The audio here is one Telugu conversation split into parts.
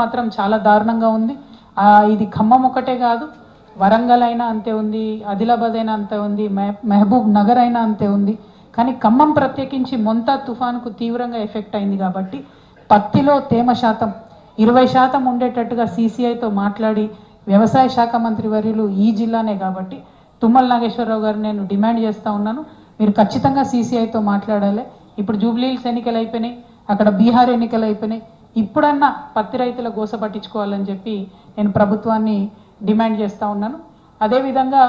మాత్రం చాలా దారుణంగా ఉంది. ఇది ఖమ్మం ఒకటే కాదు, వరంగల్ అయినా అంతే ఉంది, ఆదిలాబాద్ అయినా అంతే ఉంది, మహబూబ్ నగర్ అయినా అంతే ఉంది. కానీ ఖమ్మం ప్రత్యేకించి మొంతా తుఫానుకు తీవ్రంగా ఎఫెక్ట్ అయింది కాబట్టి పత్తిలో తేమ శాతం 20% ఉండేటట్టుగా సీసీఐతో మాట్లాడి వ్యవసాయ శాఖ మంత్రి వర్యులు ఈ జిల్లానే కాబట్టి తుమ్మల నాగేశ్వరరావు గారు నేను డిమాండ్ చేస్తూ ఉన్నాను, మీరు ఖచ్చితంగా సీసీఐతో మాట్లాడాలి. ఇప్పుడు జూబ్లీహిల్స్ ఎన్నికలు అయిపోయినాయి, అక్కడ బీహార్ ఎన్నికలు అయిపోయినాయి, ఇప్పుడన్నా పత్తి రైతుల గోస పట్టించుకోవాలని చెప్పి నేను ప్రభుత్వాన్ని డిమాండ్ చేస్తూ ఉన్నాను. అదేవిధంగా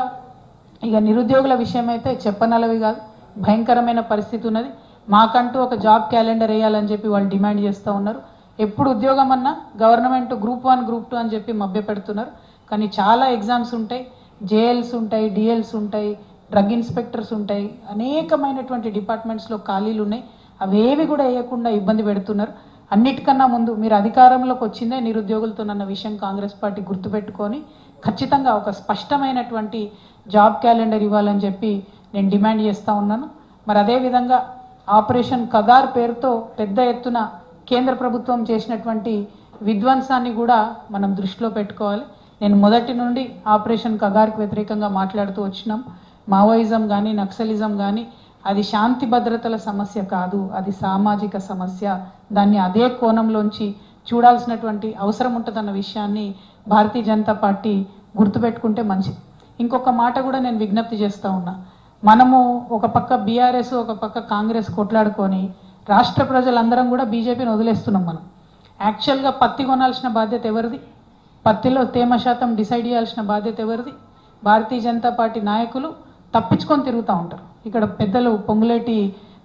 ఇక నిరుద్యోగుల విషయం అయితే చెప్పనలవి కాదు, భయంకరమైన పరిస్థితి ఉన్నది. మాకంటూ ఒక జాబ్ క్యాలెండర్ వేయాలని చెప్పి వాళ్ళు డిమాండ్ చేస్తూ ఉన్నారు. ఎప్పుడు ఉద్యోగం అన్నా గవర్నమెంట్ గ్రూప్ 1 గ్రూప్ 2 అని చెప్పి మభ్య పెడుతున్నారు. కానీ చాలా ఎగ్జామ్స్ ఉంటాయి, జేఎల్స్ ఉంటాయి, డిఎల్స్ ఉంటాయి, డ్రగ్ ఇన్స్పెక్టర్స్ ఉంటాయి, అనేకమైనటువంటి డిపార్ట్మెంట్స్లో ఖాళీలు ఉన్నాయి. అవేవి కూడా వేయకుండా ఇబ్బంది పెడుతున్నారు. అన్నిటికన్నా ముందు మీరు అధికారంలోకి వచ్చిందే నిరుద్యోగులతోనన్న విషయం కాంగ్రెస్ పార్టీ గుర్తుపెట్టుకొని ఖచ్చితంగా ఒక స్పష్టమైనటువంటి జాబ్ క్యాలెండర్ ఇవ్వాలని చెప్పి నేను డిమాండ్ చేస్తూ ఉన్నాను. మరి అదేవిధంగా ఆపరేషన్ కగార్ పేరుతో పెద్ద ఎత్తున కేంద్ర ప్రభుత్వం చేసినటువంటి విధ్వంసాన్ని కూడా మనం దృష్టిలో పెట్టుకోవాలి. నేను మొదటి నుండి ఆపరేషన్ కగార్కి వ్యతిరేకంగా మాట్లాడుతూ వచ్చినాం. మావోయిజం కానీ నక్సలిజం కానీ అది శాంతి భద్రతల సమస్య కాదు, అది సామాజిక సమస్య. దాన్ని అదే కోణంలోంచి చూడాల్సినటువంటి అవసరం ఉంటుందన్న విషయాన్ని భారతీయ జనతా పార్టీ గుర్తుపెట్టుకుంటే మంచిది. ఇంకొక మాట కూడా నేను విజ్ఞప్తి చేస్తూ ఉన్నా, మనము ఒక పక్క బీఆర్ఎస్ ఒక పక్క కాంగ్రెస్ కొట్లాడుకొని రాష్ట్ర ప్రజలందరం కూడా బీజేపీని వదిలేస్తున్నాం. మనం యాక్చువల్గా పత్తి కొనాల్సిన బాధ్యత ఎవరిది? పత్తిలో తేమ శాతం డిసైడ్ చేయాల్సిన బాధ్యత ఎవరిది? భారతీయ జనతా పార్టీ నాయకులు తప్పించుకొని తిరుగుతూ ఉంటారు. ఇక్కడ పెద్దలు పొంగులేటి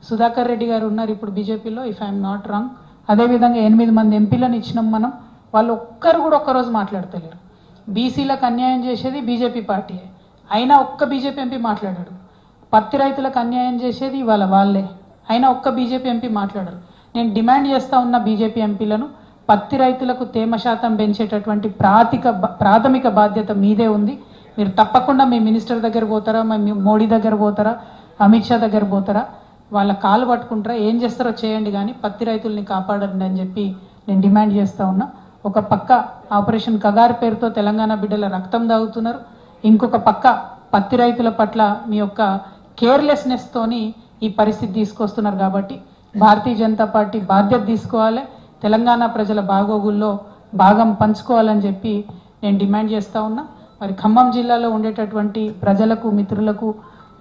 సుధాకర్ రెడ్డి గారు ఉన్నారు ఇప్పుడు బీజేపీలో, ఇఫ్ ఐఎమ్ నాట్ రాంగ్. అదేవిధంగా 8 మంది ఎంపీలను ఇచ్చినాం మనం, వాళ్ళు ఒక్కరు కూడా ఒక్కరోజు మాట్లాడతలేరు. బీసీలకు అన్యాయం చేసేది బీజేపీ పార్టీయే, అయినా ఒక్క బీజేపీ ఎంపీ మాట్లాడాడు. పత్తి రైతులకు అన్యాయం చేసేది వాళ్ళే, అయినా ఒక్క బీజేపీ ఎంపీ మాట్లాడరు. నేను డిమాండ్ చేస్తూ ఉన్న బీజేపీ ఎంపీలను, పత్తి రైతులకు తేమ శాతం పెంచేటటువంటి ప్రాథమిక బాధ్యత మీదే ఉంది. మీరు తప్పకుండా మీ మినిస్టర్ దగ్గర పోతారా, మీ మోడీ దగ్గర పోతారా, అమిత్ షా దగ్గర పోతారా, వాళ్ళ కాలు పట్టుకుంటారా, ఏం చేస్తారో చేయండి, కానీ పత్తి రైతుల్ని కాపాడండి అని చెప్పి నేను డిమాండ్ చేస్తూ ఉన్నా. ఒక పక్క ఆపరేషన్ కగార్ పేరుతో తెలంగాణ బిడ్డల రక్తం దాగుతున్నారు, ఇంకొక పక్క పత్తి రైతుల పట్ల మీ యొక్క కేర్లెస్నెస్తోని ఈ పరిస్థితి తీసుకొస్తున్నారు. కాబట్టి భారతీయ జనతా పార్టీ బాధ్యత తీసుకోవాలి, తెలంగాణ ప్రజల బాగోగుల్లో భాగం పంచుకోవాలని చెప్పి నేను డిమాండ్ చేస్తూ ఉన్నా. మరి ఖమ్మం జిల్లాలో ఉండేటటువంటి ప్రజలకు మిత్రులకు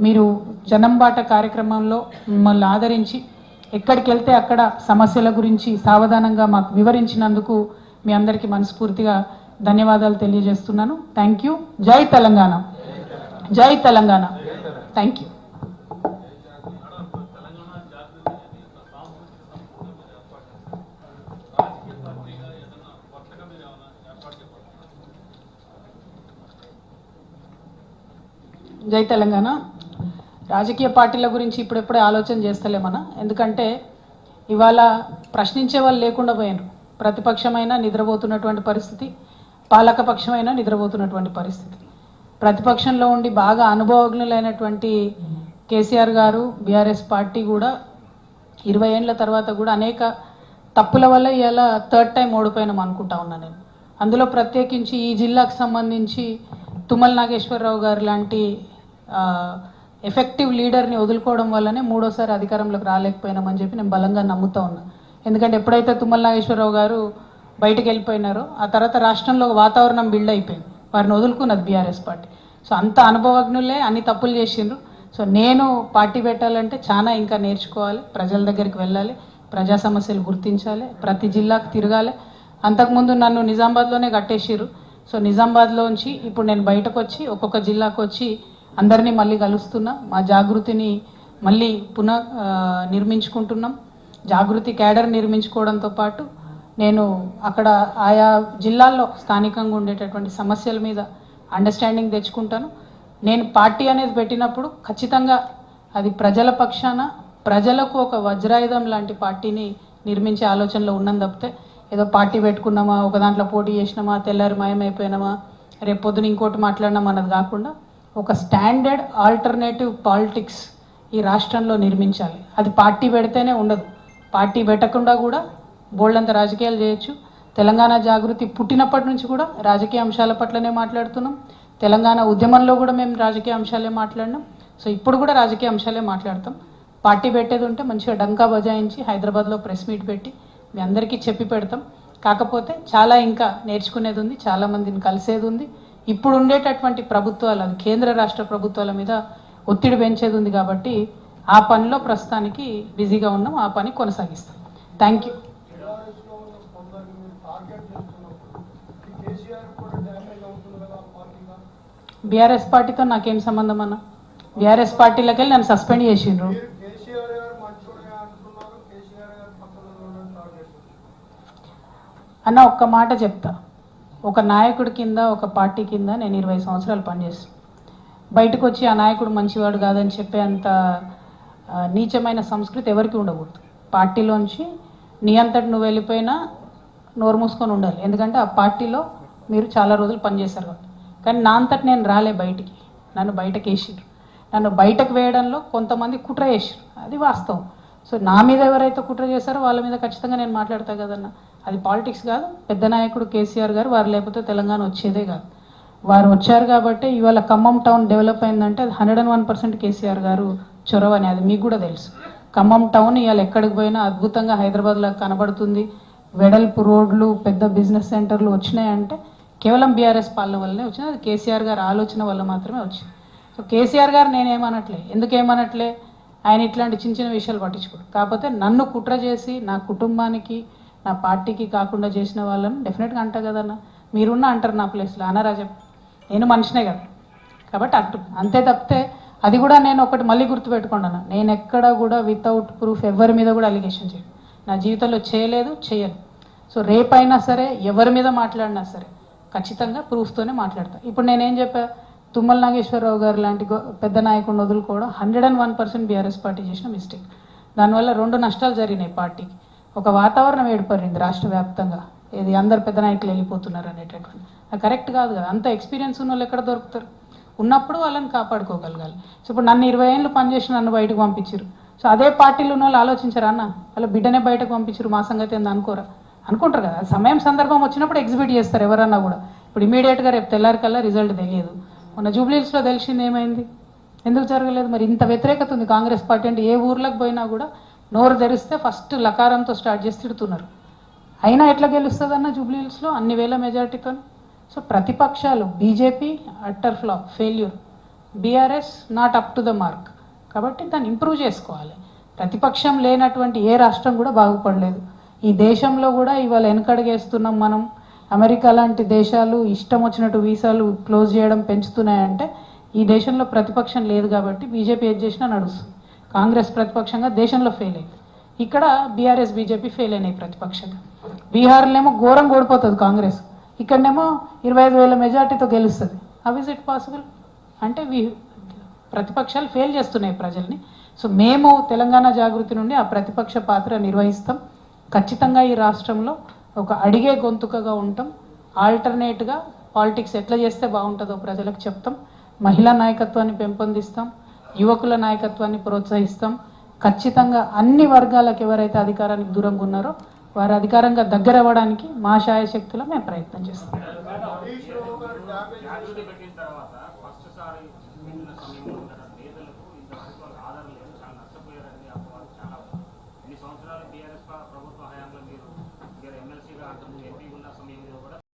మీరు జనంబాట కార్యక్రమంలో మిమ్మల్ని ఆదరించి ఎక్కడికి వెళ్తే అక్కడ సమస్యల గురించి సావధానంగా మాకు వివరించినందుకు మీ అందరికీ మనస్ఫూర్తిగా ధన్యవాదాలు తెలియజేస్తున్నాను. Thank you. జై తెలంగాణ, జై తెలంగాణ. Thank you. జై తెలంగాణ. రాజకీయ పార్టీల గురించి ఇప్పుడెప్పుడే ఆలోచన చేస్తలేమన్నా, ఎందుకంటే ఇవాళ ప్రశ్నించే వాళ్ళు లేకుండా పోయారు. ప్రతిపక్షమైనా నిద్రపోతున్నటువంటి పరిస్థితి, పాలకపక్షమైనా నిద్రపోతున్నటువంటి పరిస్థితి. ప్రతిపక్షంలో ఉండి బాగా అనుభవజ్ఞులైనటువంటి కేసీఆర్ గారు, బీఆర్ఎస్ పార్టీ కూడా 20 ఏళ్ల తర్వాత కూడా అనేక తప్పుల వల్ల ఇలా 3rd టైం ఓడిపోయినాం అనుకుంటా ఉన్నా నేను. అందులో ప్రత్యేకించి ఈ జిల్లాకు సంబంధించి తుమ్మల నాగేశ్వరరావు గారు లాంటి ఎఫెక్టివ్ లీడర్ని వదులుకోవడం వల్లనే 3వ అధికారంలోకి రాలేకపోయినామని చెప్పి నేను బలంగా నమ్ముతా ఉన్నా. ఎందుకంటే ఎప్పుడైతే తుమ్మల నాగేశ్వరరావు గారు బయటకు వెళ్ళిపోయినారో ఆ తర్వాత రాష్ట్రంలో వాతావరణం బిల్డ్ అయిపోయింది, వారిని వదులుకున్నది బీఆర్ఎస్ పార్టీ. సో అంత అనుభవజ్ఞులే అన్ని తప్పులు చేసిండ్రు. సో నేను పార్టీ పెట్టాలంటే చాలా ఇంకా నేర్చుకోవాలి, ప్రజల దగ్గరికి వెళ్ళాలి, ప్రజా సమస్యలు గుర్తించాలి, ప్రతి జిల్లాకు తిరగాలి. అంతకుముందు నన్ను నిజామాబాద్లోనే కట్టేసిర్రు. సో నిజామాబాద్లోంచి ఇప్పుడు నేను బయటకు వచ్చి ఒక్కొక్క జిల్లాకు వచ్చి అందరినీ మళ్ళీ కలుస్తున్నా, మా జాగృతిని మళ్ళీ నిర్మించుకుంటున్నాం. జాగృతి క్యాడర్ నిర్మించుకోవడంతో పాటు నేను అక్కడ ఆయా జిల్లాల్లో స్థానికంగా ఉండేటటువంటి సమస్యల మీద అండర్స్టాండింగ్ తెచ్చుకుంటాను. నేను పార్టీ అనేది పెట్టినప్పుడు ఖచ్చితంగా అది ప్రజల పక్షాన, ప్రజలకు ఒక వజ్రాయుధం లాంటి పార్టీని నిర్మించే ఆలోచనలో ఉన్నది తప్పితే ఏదో పార్టీ పెట్టుకున్నామా, ఒక దాంట్లో పోటీ చేసినామా, తెల్లారి మాయమైపోయినామా, రేపు పొద్దున ఇంకోటి మాట్లాడినామా అన్నది కాకుండా ఒక స్టాండర్డ్ ఆల్టర్నేటివ్ పాలిటిక్స్ ఈ రాష్ట్రంలో నిర్మించాలి. అది పార్టీ పెడితేనే ఉండదు, పార్టీ పెట్టకుండా కూడా బోల్డంత రాజకీయాలు చేయొచ్చు. తెలంగాణ జాగృతి పుట్టినప్పటి నుంచి కూడా రాజకీయ అంశాల పట్లనే మాట్లాడుతున్నాం. తెలంగాణ ఉద్యమంలో కూడా మేము రాజకీయ అంశాలే మాట్లాడినాం. సో ఇప్పుడు కూడా రాజకీయ అంశాలే మాట్లాడతాం. పార్టీ పెట్టేది ఉంటే మంచిగా డంకా బజాయించి హైదరాబాద్లో ప్రెస్ మీట్ పెట్టి మీ అందరికీ చెప్పి పెడతాం. కాకపోతే చాలా ఇంకా నేర్చుకునేది ఉంది, చాలామందిని కలిసేది ఉంది. ఇప్పుడు ఉండేటటువంటి ప్రభుత్వాలు, అది కేంద్ర రాష్ట్ర ప్రభుత్వాల మీద ఒత్తిడి పెంచేది ఉంది కాబట్టి ఆ పనిలో ప్రస్తుతానికి బిజీగా ఉన్నాం. ఆ పని కొనసాగిస్తాం. Thank you. బీఆర్ఎస్ పార్టీతో నాకేం సంబంధం అన్న? బీఆర్ఎస్ పార్టీలోకి వెళ్ళి నన్ను సస్పెండ్ చేసిండ్రు. అన్న ఒక్క మాట చెప్తా, ఒక నాయకుడి కింద, ఒక పార్టీ కింద నేను 20 సంవత్సరాలు పనిచేస్తాను. బయటకు వచ్చి ఆ నాయకుడు మంచివాడు కాదని చెప్పే అంత నీచమైన సంస్కృతి ఎవరికి ఉండకూడదు. పార్టీలోంచి నీ అంతటి నువ్వు వెళ్ళిపోయినా నోరు మూసుకొని ఉండాలి. ఎందుకంటే ఆ పార్టీలో మీరు చాలా రోజులు పనిచేశారు కాబట్టి. కానీ నా అంతటి నేను రాలే బయటికి, నన్ను బయటకు వేసిర్రు. నన్ను బయటకు వేయడంలో కొంతమంది కుట్ర చేసిర్రు, అది వాస్తవం. సో నా మీద ఎవరైతే కుట్ర చేశారో వాళ్ళ మీద ఖచ్చితంగా నేను మాట్లాడతా కదన్న. అది పాలిటిక్స్ కాదు. పెద్ద నాయకుడు కేసీఆర్ గారు, వారు లేకపోతే తెలంగాణ వచ్చేదే కాదు. వారు వచ్చారు కాబట్టి ఇవాళ ఖమ్మం టౌన్ డెవలప్ అయిందంటే అది 101% కేసీఆర్ గారు చొరవ అని, అది మీకు కూడా తెలుసు. ఖమ్మం టౌన్ ఇవాళ ఎక్కడికి పోయినా అద్భుతంగా హైదరాబాద్లో కనబడుతుంది. వెడల్పు రోడ్లు, పెద్ద బిజినెస్ సెంటర్లు వచ్చినాయంటే కేవలం బీఆర్ఎస్ పాలన వల్లనే వచ్చింది. అది కేసీఆర్ గారు ఆలోచన వల్ల మాత్రమే వచ్చింది. సో కేసీఆర్ గారు నేనేమనట్లే, ఎందుకేమనట్లే, ఆయన ఇట్లాంటి చిన్న చిన్న విషయాలు పట్టించుకోడు. కాకపోతే నన్ను కుట్ర చేసి నా కుటుంబానికి, నా పార్టీకి కాకుండా చేసిన వాళ్ళని డెఫినెట్గా అంటా కదన్న. మీరున్న అంటారు నా ప్లేస్లో, అనరాజం. నేను మనిషినే కదా కాబట్టి అంతే తప్పితే అది కూడా నేను ఒకటి మళ్ళీ గుర్తుపెట్టుకున్నాను, నేను ఎక్కడ కూడా వితౌట్ ప్రూఫ్ ఎవరి మీద కూడా అలిగేషన్ చేయను. నా జీవితంలో చేయలేదు, చేయను. సో రేపైనా సరే ఎవరి మీద మాట్లాడినా సరే ఖచ్చితంగా ప్రూఫ్తోనే మాట్లాడతాను. ఇప్పుడు నేనేం చెప్పా, తుమ్మల నాగేశ్వరరావు గారు లాంటి పెద్ద నాయకుడిని వదులుకోవడం 101% బీఆర్ఎస్ పార్టీ చేసిన మిస్టేక్. దానివల్ల 2 నష్టాలు జరిగినాయి పార్టీకి. ఒక వాతావరణం ఏర్పడింది రాష్ట్ర వ్యాప్తంగా, ఇది అందరు పెద్ద నాయకులు వెళ్ళిపోతున్నారు అనేటటువంటి. అది కరెక్ట్ కాదు కదా. అంత ఎక్స్పీరియన్స్ ఉన్న వాళ్ళు ఎక్కడ దొరుకుతారు? ఉన్నప్పుడు వాళ్ళని కాపాడుకోగలగాలి. సో ఇప్పుడు నన్ను 20 ఏళ్ళు పనిచేసి నన్ను బయటకు పంపించారు. సో అదే పార్టీలో ఉన్న వాళ్ళు ఆలోచించారు, అన్న వాళ్ళ బిడ్డనే బయటకు పంపించారు, మా సంగతి ఏంది అనుకోరా? అనుకుంటారు కదా. సమయం సందర్భం వచ్చినప్పుడు ఎగ్జిబిట్ చేస్తారు ఎవరన్నా కూడా. ఇప్పుడు ఇమీడియట్గా రేపు తెల్లారికల్లా రిజల్ట్ తెలియదు. మొన్న జూబ్లీహిల్స్లో తెలిసింది ఏమైంది? ఎందుకు జరగలేదు? మరి ఇంత వ్యతిరేకత ఉంది కాంగ్రెస్ పార్టీ అంటే. ఏ ఊర్లకు పోయినా కూడా నోరు తెరిస్తే ఫస్ట్ లకారంతో స్టార్ట్ చేసి తిడుతున్నారు. అయినా ఎట్లా గెలుస్తుంది అన్న జూబ్లీహిల్స్లో అన్ని వేల మెజార్టీతో? సో ప్రతిపక్షాలు, BJP utter flop, failure, BRS not up to the mark. కాబట్టి దాన్ని ఇంప్రూవ్ చేసుకోవాలి. ప్రతిపక్షం లేనటువంటి ఏ రాష్ట్రం కూడా బాగుపడలేదు. ఈ దేశంలో కూడా ఇవాళ వెనకడుగేస్తున్నాం మనం. అమెరికా లాంటి దేశాలు ఇష్టం వచ్చినట్టు వీసాలు క్లోజ్ చేయడం పెంచుతున్నాయంటే ఈ దేశంలో ప్రతిపక్షం లేదు కాబట్టి బీజేపీ ఏది చేసినా నడుస్తుంది. కాంగ్రెస్ ప్రతిపక్షంగా దేశంలో ఫెయిల్ అయింది. ఇక్కడ బీఆర్ఎస్, బీజేపీ ఫెయిల్ అయినాయి ప్రతిపక్షంగా. బీహార్లోనేమో ఘోరంగా ఓడిపోతుంది కాంగ్రెస్, ఇక్కడనేమో 25,000 మెజార్టీతో గెలుస్తుంది. How is it possible? అంటే ప్రతిపక్షాలు ఫెయిల్ చేస్తున్నాయి ప్రజల్ని. సో మేము తెలంగాణ జాగృతి నుండి ఆ ప్రతిపక్ష పాత్ర నిర్వహిస్తాం. ఖచ్చితంగా ఈ రాష్ట్రంలో ఒక అడిగే గొంతుకగా ఉంటాం. ఆల్టర్నేట్గా పాలిటిక్స్ ఎట్లా చేస్తే బాగుంటుందో ప్రజలకు చెప్తాం. మహిళా నాయకత్వాన్ని పెంపొందిస్తాం, యువకుల నాయకత్వాన్ని ప్రోత్సహిస్తాం. ఖచ్చితంగా అన్ని వర్గాలకు ఎవరైతే అధికారానికి దూరంగా ఉన్నారో వారు అధికారంగా దగ్గర అవ్వడానికి మా శాయశక్తిలో మేము ప్రయత్నం చేస్తాం.